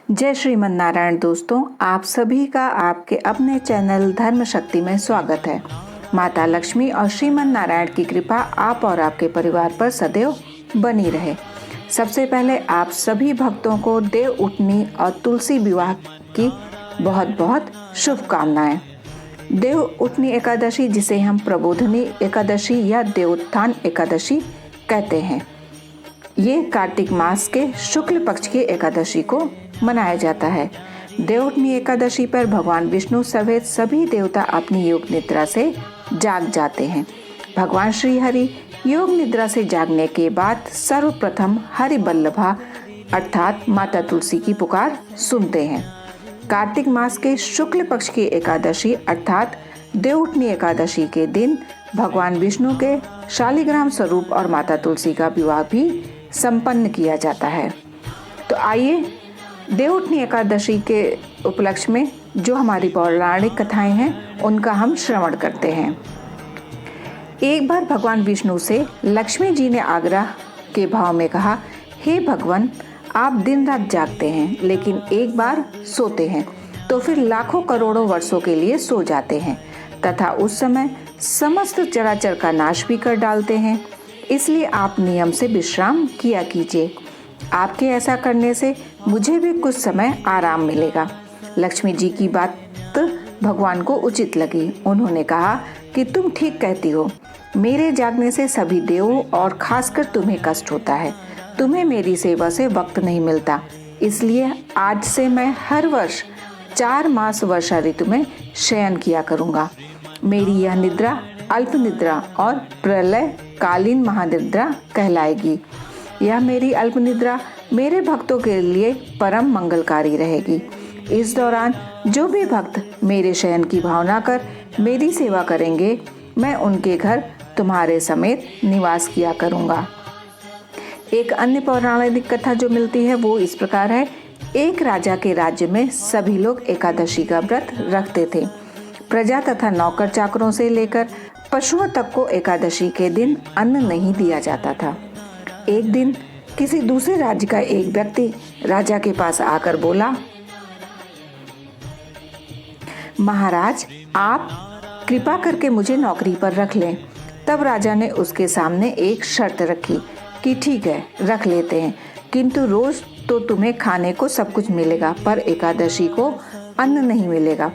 जय श्रीमन नारायण दोस्तों, आप सभी का आपके अपने चैनल धर्म शक्ति में स्वागत है। माता लक्ष्मी और श्रीमन नारायण की कृपा आप और आपके परिवार पर सदैव बनी रहे। सबसे पहले आप सभी भक्तों को देव उठनी और तुलसी विवाह की बहुत बहुत शुभकामनाएं। देव उठनी एकादशी, जिसे हम प्रबोधनी एकादशी या देवोत्थान एकादशी कहते हैं, ये कार्तिक मास के शुक्ल पक्ष की एकादशी को मनाया जाता है। देवउठनी एकादशी पर भगवान विष्णु समेत सभी देवता अपनी योग निद्रा से जाग जाते हैं। भगवान श्री हरि योग निद्रा से जागने के बाद सर्वप्रथम हरि बल्लभा अर्थात माता तुलसी की पुकार सुनते हैं। कार्तिक मास के शुक्ल पक्ष की एकादशी अर्थात देवउठनी एकादशी के दिन भगवान विष्णु के शालिग्राम स्वरूप और माता तुलसी का विवाह भी संपन्न किया जाता है। तो आइए देवउठनी एकादशी के उपलक्ष्य में जो हमारी पौराणिक कथाएं हैं उनका हम श्रवण करते हैं। एक बार भगवान विष्णु से लक्ष्मी जी ने आग्रह के भाव में कहा, हे भगवान, आप दिन रात जागते हैं लेकिन एक बार सोते हैं तो फिर लाखों करोड़ों वर्षों के लिए सो जाते हैं तथा उस समय समस्त चराचर का नाश भी कर डालते हैं। इसलिए आप नियम से विश्राम किया कीजिए। आपके ऐसा करने से मुझे भी कुछ समय आराम मिलेगा। लक्ष्मी जी की बात भगवान को उचित लगी। उन्होंने कहा कि तुम ठीक कहती हो। मेरे जागने से सभी देवों और खासकर तुम्हें कष्ट होता है। तुम्हें मेरी सेवा से वक्त नहीं मिलता। इसलिए आज से मैं हर वर्ष 4 मास वर्षा ऋतु में शयन किया करूँगा। मेरी यह निद्रा अल्प निद्रा और प्रलय कालीन महानिद्रा कहलाएगी। यह मेरी अल्प निद्रा मेरे भक्तों के लिए परम मंगलकारी रहेगी। इस दौरान जो भी भक्त मेरे शयन की भावना कर मेरी सेवा करेंगे, मैं उनके घर तुम्हारे समेत निवास किया करूँगा। एक अन्य पौराणिक कथा जो मिलती है वो इस प्रकार है। एक राजा के राज्य में सभी लोग एकादशी का व्रत रखते थे। प्रजा तथा नौकर चाकरों से लेकर पशुओं तक को एकादशी के दिन अन्न नहीं दिया जाता था। एक दिन किसी दूसरे राज्य का एक व्यक्ति राजा के पास आकर बोला, महाराज, आप कृपा करके मुझे नौकरी पर रख लें। तब राजा ने उसके सामने एक शर्त रखी कि ठीक है, रख लेते हैं, किंतु रोज तो तुम्हें खाने को सब कुछ मिलेगा पर एकादशी को अन्न नहीं मिलेगा।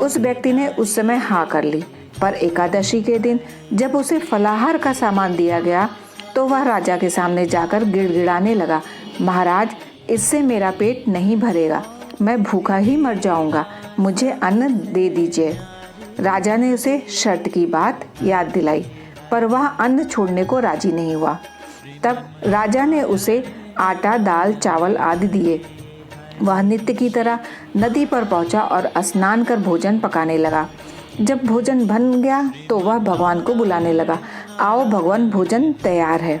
उस व्यक्ति ने उस समय हाँ कर ली, पर एकादशी के दिन जब उसे फलाहार का सामान दिया गया तो वह राजा के सामने जाकर गिड़गिड़ाने लगा, महाराज, इससे मेरा पेट नहीं भरेगा, मैं भूखा ही मर जाऊंगा, मुझे अन्न दे दीजिए। राजा ने उसे शर्त की बात याद दिलाई, पर वह अन्न छोड़ने को राजी नहीं हुआ। तब राजा ने उसे आटा, दाल, चावल आदि दिए। वह नित्य की तरह नदी पर पहुंचा और स्नान कर भोजन पकाने लगा। जब भोजन बन गया तो वह भगवान को बुलाने लगा, आओ भगवान, भोजन तैयार है।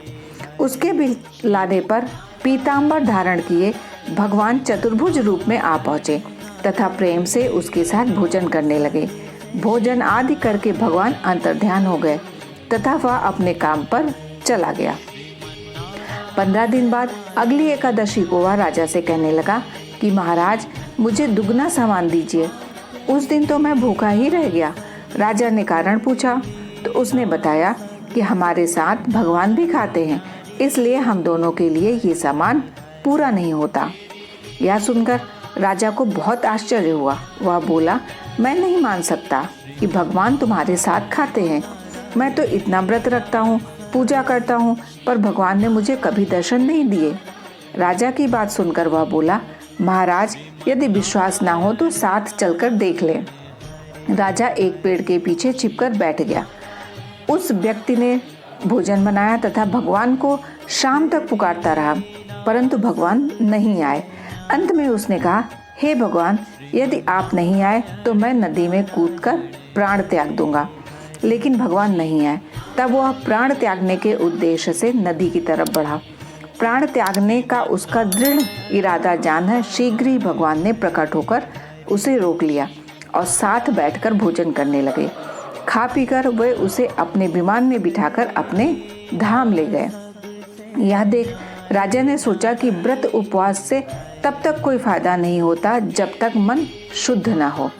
उसके बुलाने पर पीतांबर धारण किए भगवान चतुर्भुज रूप में आ पहुँचे तथा प्रेम से उसके साथ भोजन करने लगे। भोजन आदि करके भगवान अंतर्ध्यान हो गए तथा वह अपने काम पर चला गया। 15 दिन बाद अगली एकादशी को वह राजा से कहने लगा कि महाराज, मुझे दुगना सामान दीजिए। उस दिन तो मैं भूखा ही रह गया। राजा ने कारण पूछा तो उसने बताया कि हमारे साथ भगवान भी खाते हैं, इसलिए हम दोनों के लिए ये सामान पूरा नहीं होता। यह सुनकर राजा को बहुत आश्चर्य हुआ। वह बोला, मैं नहीं मान सकता कि भगवान तुम्हारे साथ खाते हैं। मैं तो इतना व्रत रखता हूँ, पूजा करता हूँ, पर भगवान ने मुझे कभी दर्शन नहीं दिए। राजा की बात सुनकर वह बोला, महाराज, यदि विश्वास ना हो तो साथ चलकर देख लें। राजा एक पेड़ के पीछे छिपकर बैठ गया। उस व्यक्ति ने भोजन बनाया तथा भगवान को शाम तक पुकारता रहा, परंतु भगवान नहीं आए। अंत में उसने कहा, हे भगवान, यदि आप नहीं आए तो मैं नदी में कूदकर प्राण त्याग दूंगा। लेकिन भगवान नहीं आए। तब वह प्राण त्यागने के उद्देश्य से नदी की तरफ बढ़ा। प्राण त्यागने का उसका दृढ़ इरादा जानकर शीघ्र ही भगवान ने प्रकट होकर उसे रोक लिया और साथ बैठकर भोजन करने लगे। खा पीकर वे उसे अपने विमान में बिठाकर अपने धाम ले गए। यह देख राजा ने सोचा कि व्रत उपवास से तब तक कोई फायदा नहीं होता जब तक मन शुद्ध ना हो।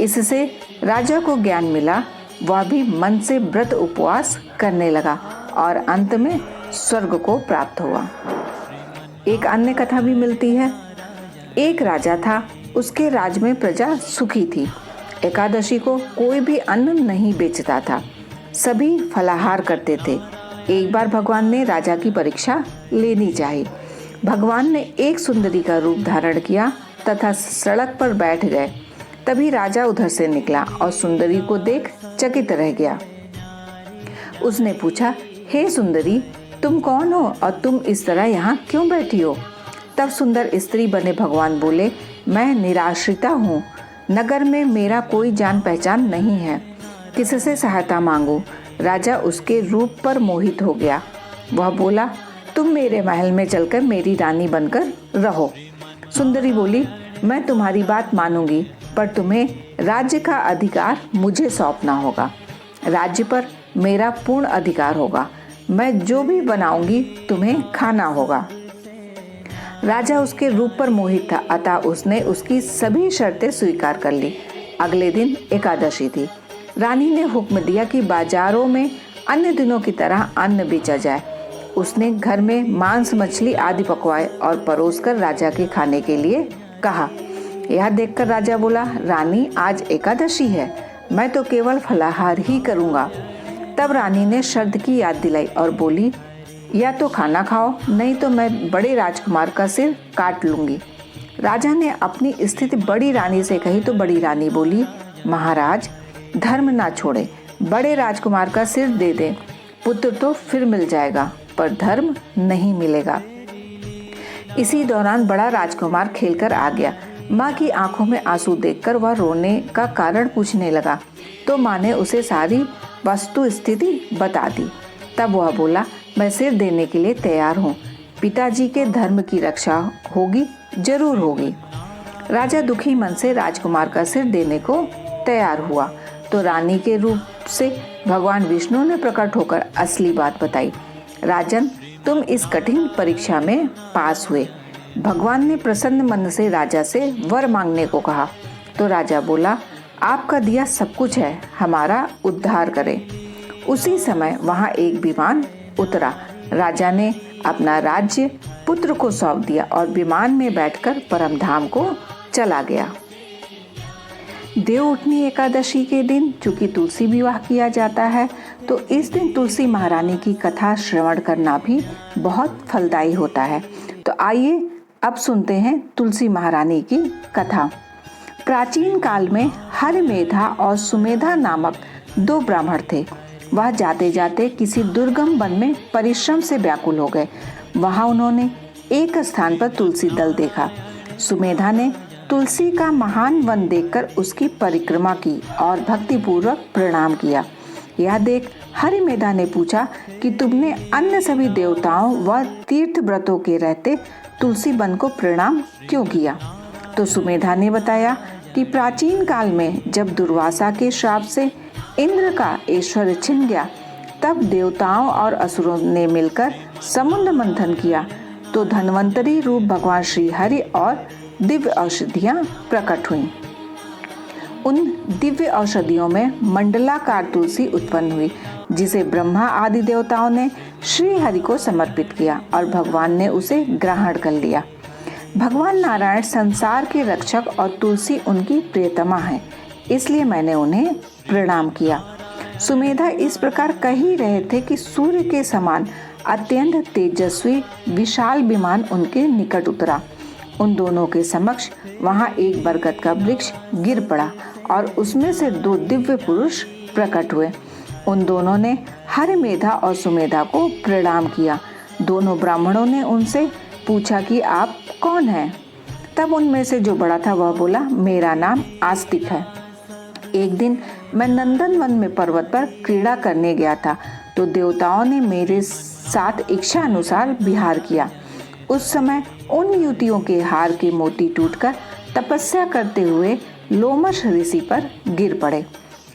इससे राजा को ज्ञान मिला, वह भी मन से व्रत उपवास करने लगा और अंत में स्वर्ग को प्राप्त हुआ। एक अन्य कथा भी मिलती है। एक राजा था, उसके राज में प्रजा सुखी थी। एकादशी को कोई भी अन्न नहीं बेचता था, सभी फलाहार करते थे। एक बार भगवान ने राजा की परीक्षा लेनी चाहिए। भगवान ने एक सुंदरी का रूप धारण किया तथा सड़क पर बैठ गए। तभी राजा उधर से निकला और सुंदरी को देख चकित रह गया। उसने पूछा, हे सुंदरी, तुम कौन हो और तुम इस तरह यहाँ क्यों बैठी हो? तब सुंदर स्त्री बने भगवान बोले, मैं निराश्रिता हूँ, नगर में मेरा कोई जान पहचान नहीं है, किससे सहायता मांगू? राजा उसके रूप पर मोहित हो गया। वह बोला, तुम मेरे महल में चलकर मेरी रानी बनकर रहो। सुंदरी बोली, मैं तुम्हारी बात मानूंगी, पर तुम्हें राज्य का अधिकार मुझे सौंपना होगा। राज्य पर मेरा पूर्ण अधिकार होगा। मैं जो भी बनाऊंगी तुम्हें खाना होगा। राजा उसके रूप पर मोहित था, अतः उसने उसकी सभी शर्तें स्वीकार कर ली। अगले दिन एकादशी थी। रानी ने हुक्म दिया कि बाजारों में अन्य दिनों की तरह अन्न बेचा जाए। उसने घर में मांस, मछली आदि पकवाए और परोसकर राजा के खाने के लिए कहा। यह देखकर राजा बोला, रानी, आज एकादशी है, मैं तो केवल फलाहार ही करूँगा। तब रानी ने शर्त की याद दिलाई और बोली, या तो खाना खाओ, नहीं तो मैं बड़े राजकुमार का सिर काट लूँगी। राजा ने अपनी स्थिति बड़ी रानी से कही तो बड़ी रानी बोली, महाराज, धर्म ना छोड़े, बड़े राजकुमार का सिर दे दे, पुत्र तो फिर मिल जाएगा, पर धर्म नहीं मिलेगा। इसी दौरान बड़ा राजकुमार खेलकर आ गया। माँ की आंखों में आंसू देखकर वह रोने का कारण पूछने लगा, तो माँ ने उसे सारी वस्तु स्थिति बता दी। तब वह बोला, मैं सिर देने के लिए तैयार हूँ, पिताजी के धर्म की रक्षा होगी, जरूर होगी। राजा दुखी मन से राजकुमार का सिर देने को तैयार हुआ तो रानी के रूप से भगवान विष्णु ने प्रकट होकर असली बात बताई। राजन, तुम इस कठिन परीक्षा में पास हुए। भगवान ने प्रसन्न मन से राजा से वर मांगने को कहा तो राजा बोला, आपका दिया सब कुछ है, हमारा उद्धार करें। उसी समय वहां एक विमान उतरा। राजा ने अपना राज्य पुत्र को सौंप दिया और विमान में बैठकर परमधाम को चला गया। देवउठनी एकादशी के दिन चूंकि तुलसी विवाह किया जाता है, तो इस दिन तुलसी महारानी की कथा श्रवण करना भी बहुत फलदायी होता है। तो आइए अब सुनते हैं तुलसी महारानी की कथा। प्राचीन काल में हरिमेधा और सुमेधा नामक दो ब्राह्मण थे। वह जाते जाते किसी दुर्गम वन में परिश्रम से व्याकुल हो गए। वहां उन्होंने एक स्थान पर तुलसी दल देखा। सुमेधा ने तुलसी का महान वन देखकर उसकी परिक्रमा की और भक्तिपूर्वक प्रणाम किया। यह देख हरिमेधा ने पूछा कि तुमने अन्य सभी देवताओं व तीर्थ व्रतों के रहते तुलसी वन को प्रणाम क्यों किया? तो सुमेधा ने बताया कि प्राचीन काल में जब दुर्वासा के श्राप से इंद्र का ऐश्वर्य छिन गया, तब देवताओं और असुरों ने मिलकर समुद्र मंथन किया तो धन्वंतरी रूप भगवान श्री हरि और दिव्य औषधियां प्रकट हुईं। उन दिव्य औषधियों में मंडलाकार तुलसी उत्पन्न हुई, जिसे ब्रह्मा आदि देवताओं ने श्री हरि को समर्पित किया और भगवान ने उसे ग्रहण कर लिया। भगवान नारायण संसार के रक्षक और तुलसी उनकी प्रियतमा है, इसलिए मैंने उन्हें प्रणाम किया। सुमेधा इस प्रकार कह ही रहे थे कि सूर्य के समान अत्यंत तेजस्वी विशाल विमान उनके निकट उतरा। उन दोनों के समक्ष वहां एक बरगद का वृक्ष गिर पड़ा और उसमें से दो दिव्य पुरुष प्रकट हुए। उन दोनों ने हरिमेधा और सुमेधा को प्रणाम किया। दोनों ब्राह्मणों ने उनसे पूछा कि आप कौन हैं? तब उनमें से जो बड़ा था वह बोला, मेरा नाम आस्तिक है। एक दिन मैं नंदनवन में पर्वत पर क्रीड़ा करने गया था, तो देवताओं ने मेरे साथ इच्छा अनुसार विहार किया। उस समय उन युवतियों के हार के मोती टूटकर तपस्या करते हुए लोमश ऋषि पर गिर पड़े।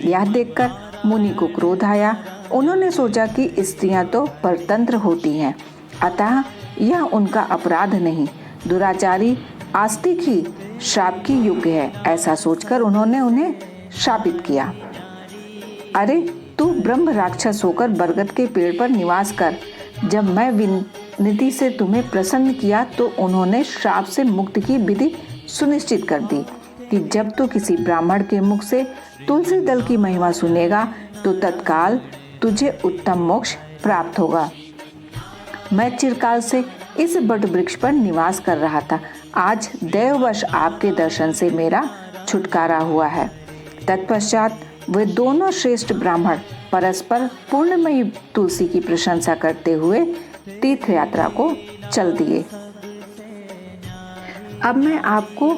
यह देखकर मुनि को क्रोध आया। उन्होंने सोचा कि स्त्रियां तो परतंत्र होती हैं, अतः यह उनका अपराध नहीं। दुराचारी आस्तिक ही श्राप की योग्य है। ऐसा सोचकर उन्होंने उन्हें शापित किया। अरे तू ब्रह्म राक्षस होकर बरगद के पेड़ पर निवास कर। जब मैं विनती से तुम्हें प्रसन्न किया तो उन्होंने श्राप से मुक्ति की विधि सुनिश्चित कर दी कि जब तू किसी ब्राह्मण के मुख से तुलसी दल की महिमा सुनेगा तो तत्काल तुझे उत्तम मोक्ष प्राप्त होगा। मैं चिरकाल से इस बट वृक्ष पर निवास कर रहा था। आज दैववश आपके दर्शन से मेरा छुटकारा हुआ है। तत्पश्चात वे दोनों श्रेष्ठ ब्राह्मण परस्पर पूर्णमयी तुलसी की प्रशंसा करते हुए तीर्थ यात्रा को चल दिए। अब मैं आपको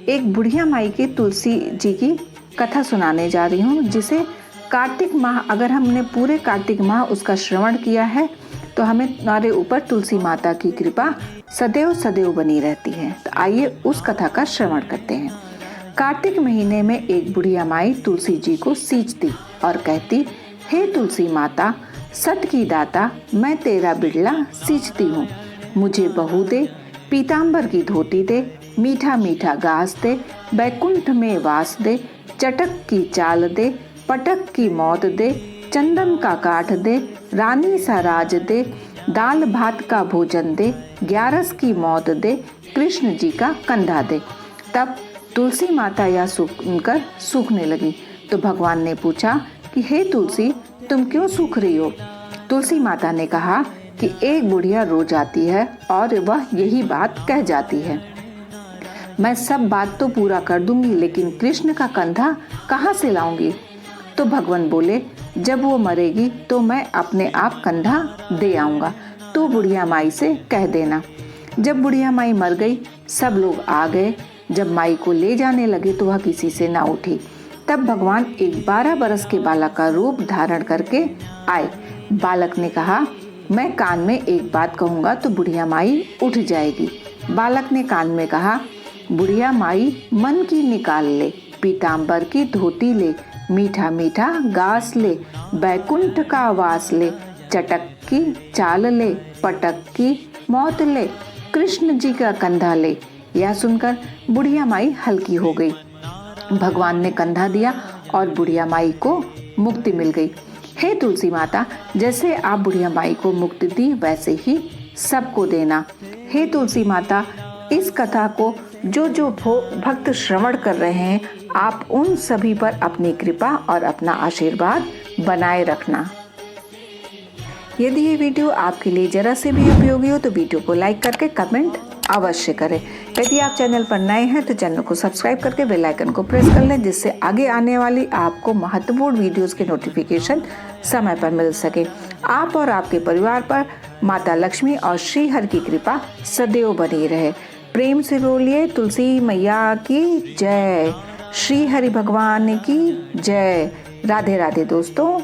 एक बुढ़िया माई की तुलसी जी की कथा सुनाने जा रही हूँ, जिसे कार्तिक माह, अगर हमने पूरे कार्तिक माह उसका श्रवण किया है तो हमारे ऊपर तुलसी माता की कृपा सदैव सदैव बनी रहती है। तो आइए उस कथा का श्रवण करते हैं। कार्तिक महीने में एक बुढ़िया माई तुलसी जी को सींचती और कहती, हे तुलसी माता, सत की दाता, मैं तेरा बिड़ला सींचती हूँ। मुझे बहू दे, पीताम्बर की धोती दे, मीठा मीठा घास दे, बैकुंठ में वास दे, चटक की चाल दे, पटक की मौत दे, चंदन का काठ दे, रानी सा राज दे, दाल भात का भोजन दे, 11 की मौत दे, कृष्ण जी का कंधा दे। तब तुलसी माता यह सुनकर सूखने लगी तो भगवान ने पूछा कि हे तुलसी, तुम क्यों सूख रही हो? तुलसी माता ने कहा कि एक बुढ़िया रोज आती है और वह यही बात कह जाती है, मैं सब बात तो पूरा कर दूंगी लेकिन कृष्ण का कंधा कहाँ से लाऊंगी? तो भगवान बोले, जब वो मरेगी तो मैं अपने आप कंधा दे आऊंगा, तो बुढ़िया माई से कह देना। जब बुढ़िया माई मर गई, सब लोग आ गए। जब माई को ले जाने लगे तो वह किसी से ना उठी। तब भगवान एक 12 बरस के बालक का रूप धारण करके आए। बालक ने कहा, मैं कान में एक बात कहूँगा तो बुढ़िया माई उठ जाएगी। बालक ने कान में कहा, बुढ़िया माई मन की निकाल ले, पीताम्बर की धोती ले, मीठा मीठा घास ले, बैकुंठ का वास ले, चटक की चाल ले, पटक की मौत ले, कृष्ण जी का कंधा ले। यह सुनकर बुढ़िया माई हल्की हो गई। भगवान ने कंधा दिया और बुढ़िया माई को मुक्ति मिल गई। हे तुलसी माता, जैसे आप बुढ़िया माई को मुक्ति दी वैसे ही सबको देना। हे तुलसी माता, इस कथा को जो भक्त श्रवण कर रहे हैं, आप उन सभी पर अपनी कृपा और अपना आशीर्वाद बनाए रखना। यदि ये वीडियो आपके लिए जरा से भी उपयोगी हो तो वीडियो को लाइक करके कमेंट अवश्य करें। यदि आप चैनल पर नए हैं तो चैनल को सब्सक्राइब करके बेल आइकन को प्रेस कर लें, जिससे आगे आने वाली आपको महत्वपूर्ण वीडियोस के नोटिफिकेशन समय पर मिल सके। आप और आपके परिवार पर माता लक्ष्मी और श्री हरि की कृपा सदैव बनी रहे। प्रेम से बोलिए तुलसी मैया की जय, श्री हरि भगवान की जय। राधे राधे दोस्तों।